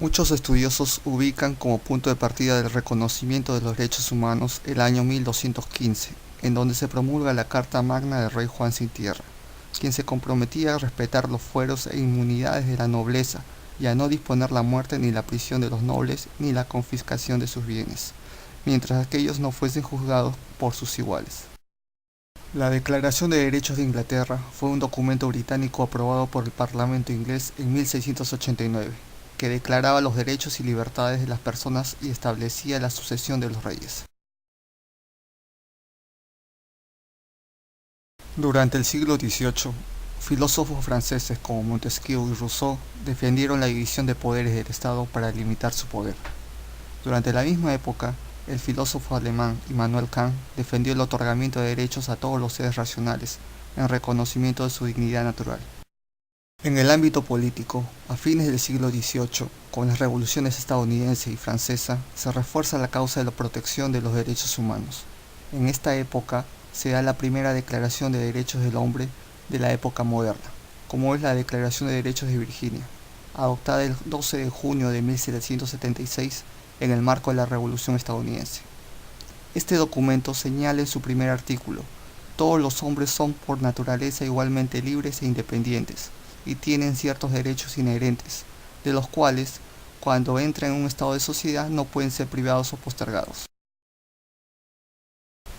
Muchos estudiosos ubican como punto de partida del reconocimiento de los derechos humanos el año 1215, en donde se promulga la Carta Magna del rey Juan Sin Tierra, quien se comprometía a respetar los fueros e inmunidades de la nobleza y a no disponer la muerte ni la prisión de los nobles ni la confiscación de sus bienes, mientras aquellos no fuesen juzgados por sus iguales. La Declaración de Derechos de Inglaterra fue un documento británico aprobado por el Parlamento inglés en 1689, que declaraba los derechos y libertades de las personas y establecía la sucesión de los reyes. Durante el siglo XVIII, filósofos franceses como Montesquieu y Rousseau defendieron la división de poderes del Estado para limitar su poder. Durante la misma época, el filósofo alemán Immanuel Kant defendió el otorgamiento de derechos a todos los seres racionales, en reconocimiento de su dignidad natural. En el ámbito político, a fines del siglo XVIII, con las revoluciones estadounidense y francesa, se refuerza la causa de la protección de los derechos humanos. En esta época se da la primera Declaración de Derechos del Hombre de la época moderna, como es la Declaración de Derechos de Virginia, adoptada el 12 de junio de 1776 en el marco de la Revolución estadounidense. Este documento señala en su primer artículo: todos los hombres son por naturaleza igualmente libres e independientes, y tienen ciertos derechos inherentes, de los cuales, cuando entran en un estado de sociedad, no pueden ser privados o postergados.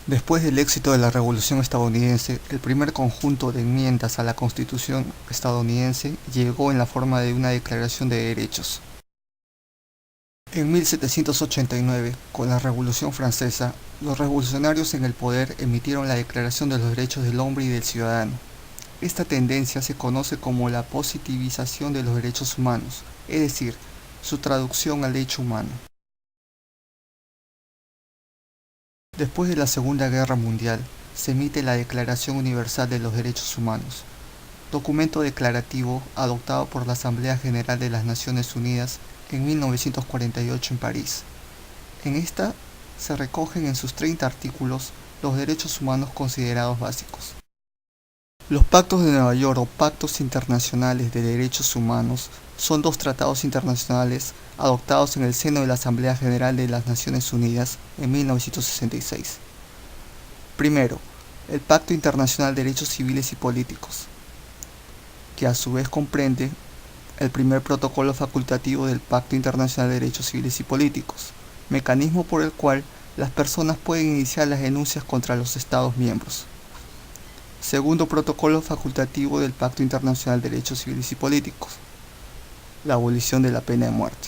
Después del éxito de la Revolución estadounidense, el primer conjunto de enmiendas a la Constitución estadounidense llegó en la forma de una Declaración de Derechos. En 1789, con la Revolución Francesa, los revolucionarios en el poder emitieron la Declaración de los Derechos del Hombre y del Ciudadano. Esta tendencia se conoce como la positivización de los derechos humanos, es decir, su traducción al hecho humano. Después de la Segunda Guerra Mundial, se emite la Declaración Universal de los Derechos Humanos, documento declarativo adoptado por la Asamblea General de las Naciones Unidas en 1948 en París. En esta se recogen en sus 30 artículos los derechos humanos considerados básicos. Los Pactos de Nueva York o Pactos Internacionales de Derechos Humanos son dos tratados internacionales adoptados en el seno de la Asamblea General de las Naciones Unidas en 1966. Primero, el Pacto Internacional de Derechos Civiles y Políticos, que a su vez comprende el primer protocolo facultativo del Pacto Internacional de Derechos Civiles y Políticos, mecanismo por el cual las personas pueden iniciar las denuncias contra los Estados miembros. Segundo protocolo facultativo del Pacto Internacional de Derechos Civiles y Políticos, la abolición de la pena de muerte.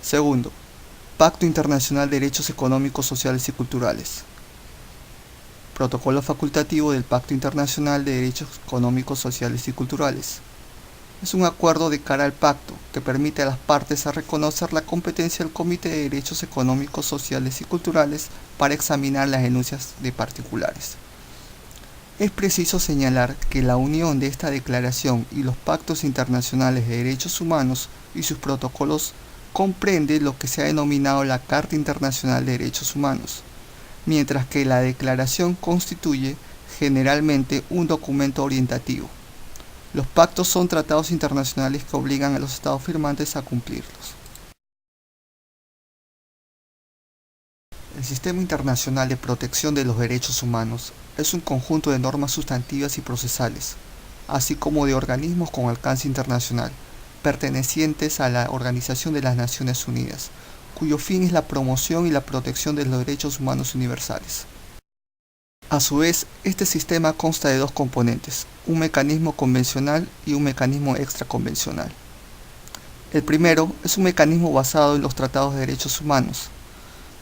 Segundo, Pacto Internacional de Derechos Económicos, Sociales y Culturales. Protocolo facultativo del Pacto Internacional de Derechos Económicos, Sociales y Culturales. Es un acuerdo de cara al pacto que permite a las partes a reconocer la competencia del Comité de Derechos Económicos, Sociales y Culturales para examinar las denuncias de particulares. Es preciso señalar que la unión de esta declaración y los pactos internacionales de derechos humanos y sus protocolos comprende lo que se ha denominado la Carta Internacional de Derechos Humanos, mientras que la declaración constituye generalmente un documento orientativo. Los pactos son tratados internacionales que obligan a los estados firmantes a cumplirlos. El Sistema Internacional de Protección de los Derechos Humanos es un conjunto de normas sustantivas y procesales, así como de organismos con alcance internacional, pertenecientes a la Organización de las Naciones Unidas, cuyo fin es la promoción y la protección de los derechos humanos universales. A su vez, este sistema consta de dos componentes, un mecanismo convencional y un mecanismo extraconvencional. El primero es un mecanismo basado en los tratados de derechos humanos.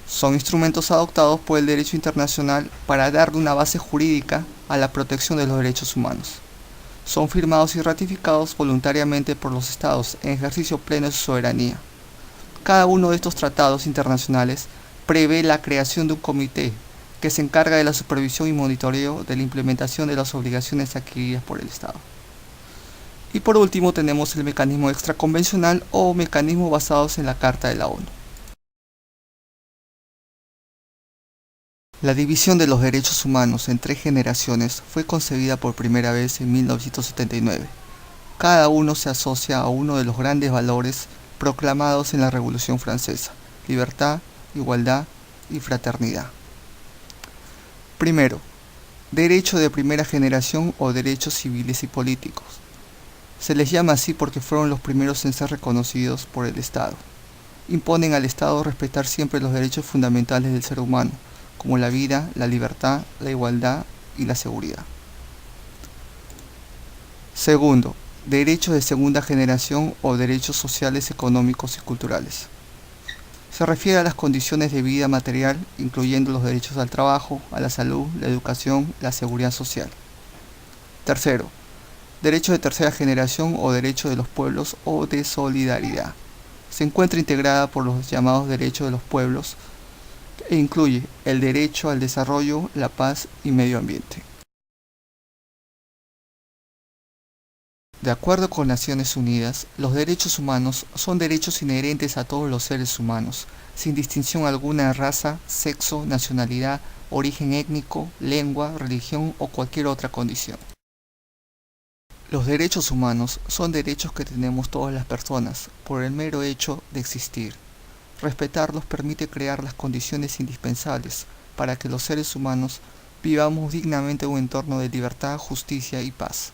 Son instrumentos adoptados por el derecho internacional para darle una base jurídica a la protección de los derechos humanos. Son firmados y ratificados voluntariamente por los estados en ejercicio pleno de su soberanía. Cada uno de estos tratados internacionales prevé la creación de un comité que se encarga de la supervisión y monitoreo de la implementación de las obligaciones adquiridas por el Estado. Y por último tenemos el mecanismo extraconvencional o mecanismos basados en la Carta de la ONU. La división de los derechos humanos en 3 generaciones fue concebida por primera vez en 1979. Cada uno se asocia a uno de los grandes valores proclamados en la Revolución Francesa: libertad, igualdad y fraternidad. Primero, derecho de primera generación o derechos civiles y políticos. Se les llama así porque fueron los primeros en ser reconocidos por el Estado. Imponen al Estado respetar siempre los derechos fundamentales del ser humano, como la vida, la libertad, la igualdad y la seguridad. Segundo, derechos de segunda generación o derechos sociales, económicos y culturales. Se refiere a las condiciones de vida material, incluyendo los derechos al trabajo, a la salud, la educación, la seguridad social. Tercero, derecho de tercera generación o derecho de los pueblos o de solidaridad. Se encuentra integrada por los llamados derechos de los pueblos e incluye el derecho al desarrollo, la paz y medio ambiente. De acuerdo con Naciones Unidas, los derechos humanos son derechos inherentes a todos los seres humanos, sin distinción alguna de raza, sexo, nacionalidad, origen étnico, lengua, religión o cualquier otra condición. Los derechos humanos son derechos que tenemos todas las personas por el mero hecho de existir. Respetarlos permite crear las condiciones indispensables para que los seres humanos vivamos dignamente en un entorno de libertad, justicia y paz.